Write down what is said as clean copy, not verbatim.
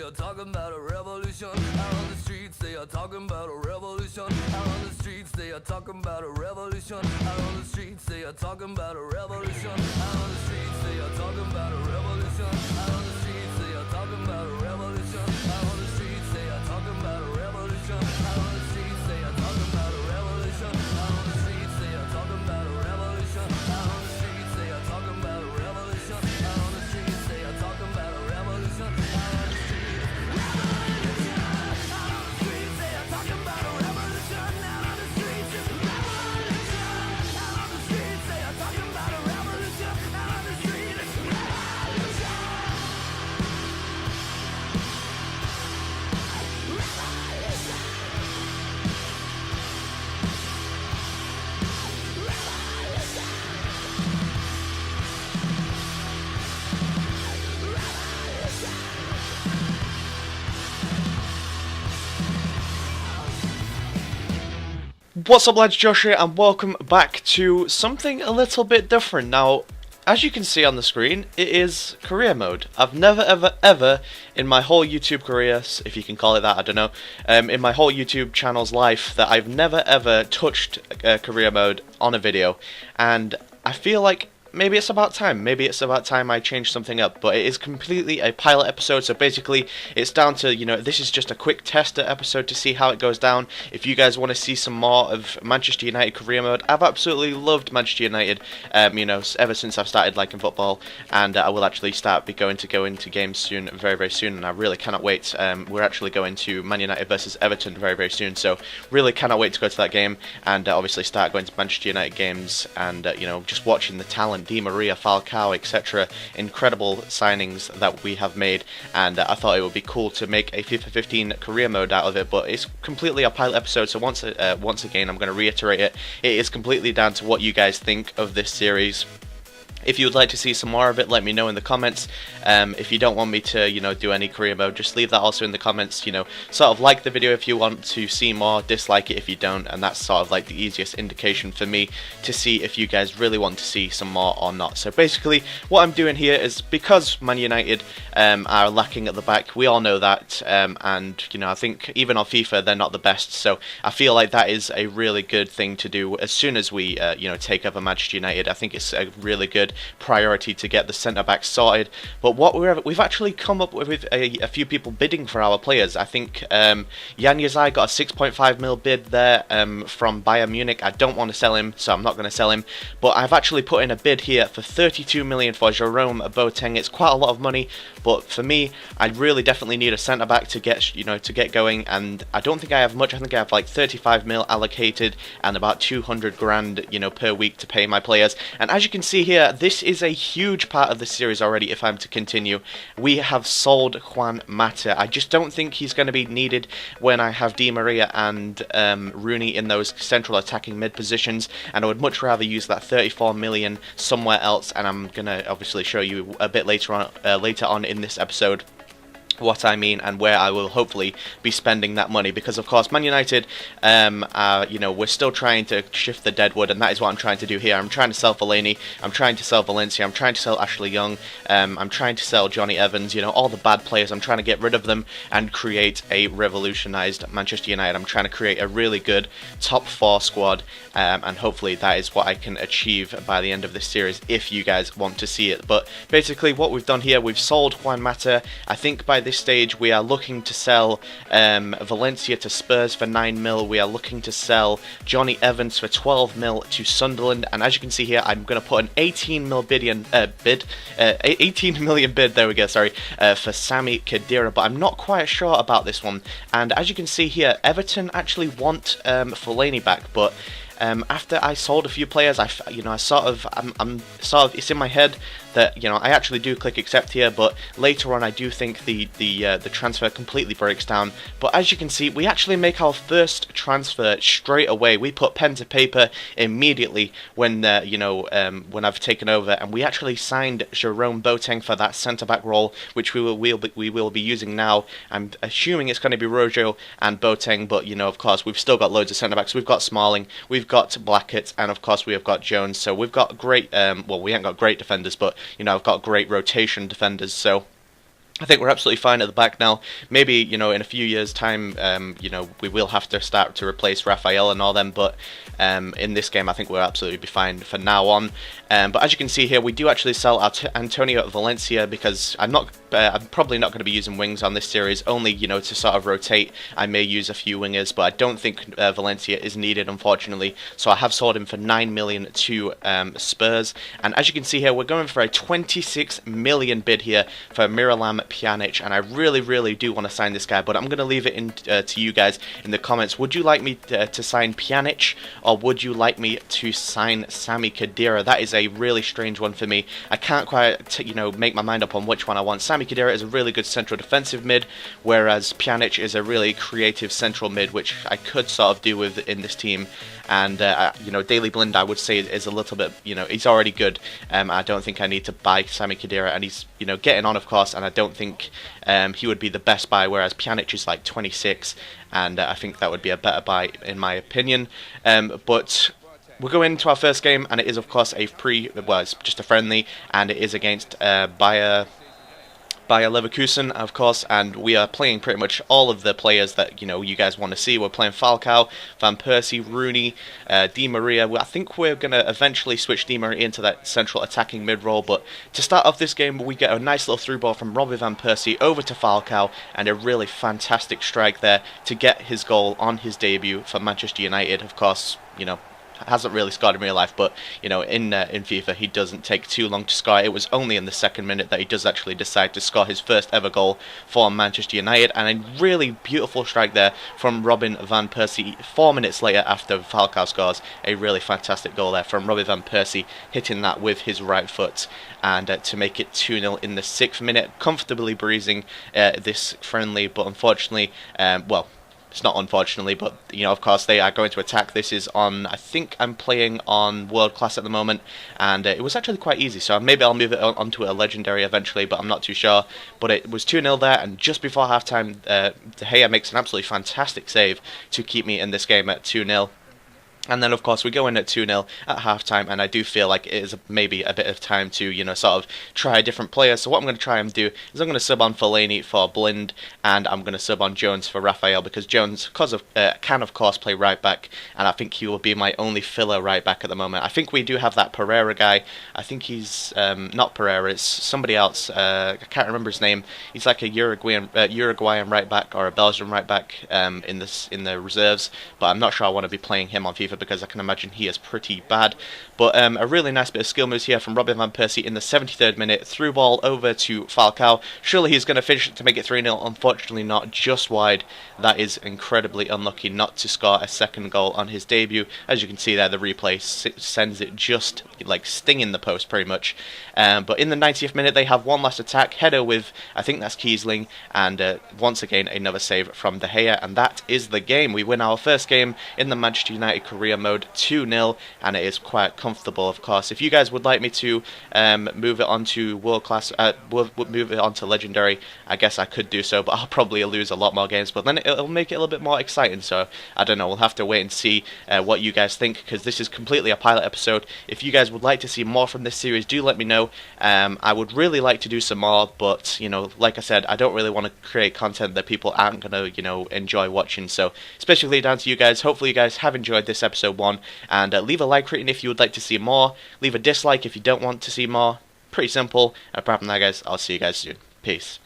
are talking about a revolution. Out on the streets, they are talking about a revolution. Out on the streets, they are talking about a revolution. Out on the streets, they are talking about a revolution. Out on the streets, they are talking about a revolution. Out on the streets, they are talking about a revolution. Out on the streets, they are talking about a revolution. Out on the streets, they are talking about a revolution. Out on the streets, they are talking about a revolution. Out on the streets, they are talking about a revolution. Out on the streets, they are talking about a revolution. Out on the streets, revolution. Out on the streets, they are talking about a revolution. Out on the streets, it's a revolution. Out on the streets, they are talking about a revolution. Out on the streets, it's a revolution. What's up lads, Josh here and welcome back to something a little bit different. Now, as you can see on the screen, it is career mode. I've never ever in my whole YouTube career, if you can call it that, I don't know, in my whole YouTube channel's life, that I've never ever touched career mode on a video, and I feel like maybe it's about time. Maybe it's about time I change something up. But it is completely a pilot episode, so basically it's down to, you know, this is just a quick tester episode to see how it goes down. If you guys want to see some more of Manchester United career mode, I've absolutely loved Manchester United, you know, ever since I've started liking football, and I will actually go into games soon, very soon, and I really cannot wait. We're actually going to Man United versus Everton very soon, so really cannot wait to go to that game, and obviously start going to Manchester United games, and you know, just watching the talent, Di Maria, Falcao, etc. Incredible signings that we have made, and I thought it would be cool to make a FIFA 15 career mode out of it, but it's completely a pilot episode, so once again I'm going to reiterate it. It is completely down to what you guys think of this series. If you would like to see some more of it, let me know in the comments. If you don't want me to, you know, do any career mode, just leave that also in the comments. You know, sort of like the video if you want to see more, dislike it if you don't, and that's sort of like the easiest indication for me to see if you guys really want to see some more or not. So basically, what I'm doing here is, because Man United are lacking at the back, we all know that, and you know, I think even on FIFA they're not the best. So I feel like that is a really good thing to do as soon as we, you know, take over Manchester United. I think it's a really good priority to get the centre back sorted. But what we've actually come up with a few people bidding for our players. I think Jan Yazai got a 6.5 mil bid there from Bayern Munich. I don't want to sell him, so I'm not going to sell him. But I've actually put in a bid here for 32 million for Jerome Boateng. It's quite a lot of money, but for me, I really definitely need a centre back to get, you know, to get going. And I don't think I have much. I think I have like 35 mil allocated and about 200 grand, you know, per week to pay my players. And as you can see here, this is a huge part of the series already. If I'm to continue, we have sold Juan Mata. I just don't think he's going to be needed when I have Di Maria and Rooney in those central attacking mid positions, and I would much rather use that 34 million somewhere else. And I'm going to obviously show you a bit later on in this episode what I mean and where I will hopefully be spending that money, because of course Man United, you know, we're still trying to shift the deadwood, and that is what I'm trying to do here. I'm trying to sell Fellaini, I'm trying to sell Valencia, I'm trying to sell Ashley Young, I'm trying to sell Johnny Evans, you know, all the bad players. I'm trying to get rid of them and create a revolutionised Manchester United. I'm trying to create a really good top 4 squad, and hopefully that is what I can achieve by the end of this series if you guys want to see it. But basically what we've done here, we've sold Juan Mata. I think by this stage we are looking to sell Valencia to Spurs for 9 mil. We are looking to sell Johnny Evans for 12 mil to Sunderland, and as you can see here, I'm going to put an 18 mil 18 million bid, there we go, sorry, for Sami Khedira, but I'm not quite sure about this one. And as you can see here, Everton actually want Fellaini back, but after I sold a few players, I'm sort of, it's in my head that, you know, I actually do click accept here, but later on I do think the transfer completely breaks down. But as you can see, we actually make our first transfer straight away. We put pen to paper immediately when when I've taken over, and we actually signed Jerome Boateng for that centre back role, which we will be using now. I'm assuming it's going to be Rojo and Boateng, but you know, of course, we've still got loads of centre backs. We've got Smalling, we've got Blackett, and of course we have got Jones. So we've got great, well, we haven't got great defenders, but you know, I've got great rotation defenders. So I think we're absolutely fine at the back now. Maybe, in a few years' time, we will have to start to replace Raphael and all them, but in this game, I think we'll absolutely be fine for now on. But as you can see here, we do actually sell Antonio Valencia because I'm probably not going to be using wings on this series, only, to sort of rotate. I may use a few wingers, but I don't think Valencia is needed, unfortunately. So I have sold him for 9 million to Spurs. And as you can see here, we're going for a 26 million bid here for Miralem Pjanic, and I really do want to sign this guy, but I'm going to leave it to you guys in the comments. Would you like me to sign Pjanic, or would you like me to sign Sami Khedira? That is a really strange one for me. I can't quite make my mind up on which one I want. Sami Khedira is a really good central defensive mid, whereas Pjanic is a really creative central mid, which I could sort of do with in this team. And Daily Blind, I would say, is a little bit, he's already good. I don't think I need to buy Sami Khedira, and he's getting on, of course, and I don't think he would be the best buy, whereas Pjanic is like 26, and I think that would be a better buy in my opinion. But we'll go into our first game, and it is, of course, it's just a friendly, and it is against Bayer Leverkusen, of course, and we are playing pretty much all of the players that you guys want to see. We're playing Falcao, Van Persie, Rooney, Di Maria. I think we're going to eventually switch Di Maria into that central attacking mid role, but to start off this game, we get a nice little through ball from Robbie Van Persie over to Falcao, and a really fantastic strike there to get his goal on his debut for Manchester United. Of course, hasn't really scored in real life, but in FIFA he doesn't take too long to score. It was only in the second minute that he does actually decide to score his first ever goal for Manchester United, and a really beautiful strike there from Robin van Persie 4 minutes later after Falcao scores. A really fantastic goal there from Robin van Persie, hitting that with his right foot, and to make it 2-0 in the 6th minute, comfortably breezing this friendly. But unfortunately, it's not unfortunately, but of course they are going to attack. This is on, I think I'm playing on World Class at the moment, and it was actually quite easy, so maybe I'll move it onto a Legendary eventually, but I'm not too sure. But it was 2-0 there, and just before halftime, De Gea makes an absolutely fantastic save to keep me in this game at 2-0. And then, of course, we go in at 2-0 at halftime, and I do feel like it is maybe a bit of time to, sort of try a different player. So what I'm going to try and do is I'm going to sub on Fellaini for Blind, and I'm going to sub on Jones for Raphael, because Jones can, of course, play right back, and I think he will be my only filler right back at the moment. I think we do have that Pereira guy. I think he's not Pereira, it's somebody else. I can't remember his name. He's like a Uruguayan right back or a Belgian right back in the reserves, but I'm not sure I want to be playing him on FIFA, because I can imagine he is pretty bad. But a really nice bit of skill moves here from Robin van Persie in the 73rd minute. Through ball over to Falcao. Surely he's going to finish it to make it 3-0. Unfortunately not, just wide. That is incredibly unlucky not to score a second goal on his debut. As you can see there, the replay sends it just like stinging the post pretty much. But in the 90th minute they have one last attack. Header with, I think that's Kiesling, and once again another save from De Gea, and that is the game. We win our first game in the Manchester United career mode 2-0, and it is quite comfortable, of course. If you guys would like me to move it on to World Class, move it on to Legendary, I guess I could do so, but I'll probably lose a lot more games, but then it'll make it a little bit more exciting. So I don't know, we'll have to wait and see what you guys think, because this is completely a pilot episode. If you guys would like to see more from this series, do let me know. I would really like to do some more, but like I said, I don't really want to create content that people aren't going to enjoy watching. So especially down to you guys. Hopefully you guys have enjoyed this episode 1, and leave a like rating if you would like to see more. Leave a dislike if you don't want to see more. Pretty simple. Apart from that, guys, I'll see you guys soon. Peace.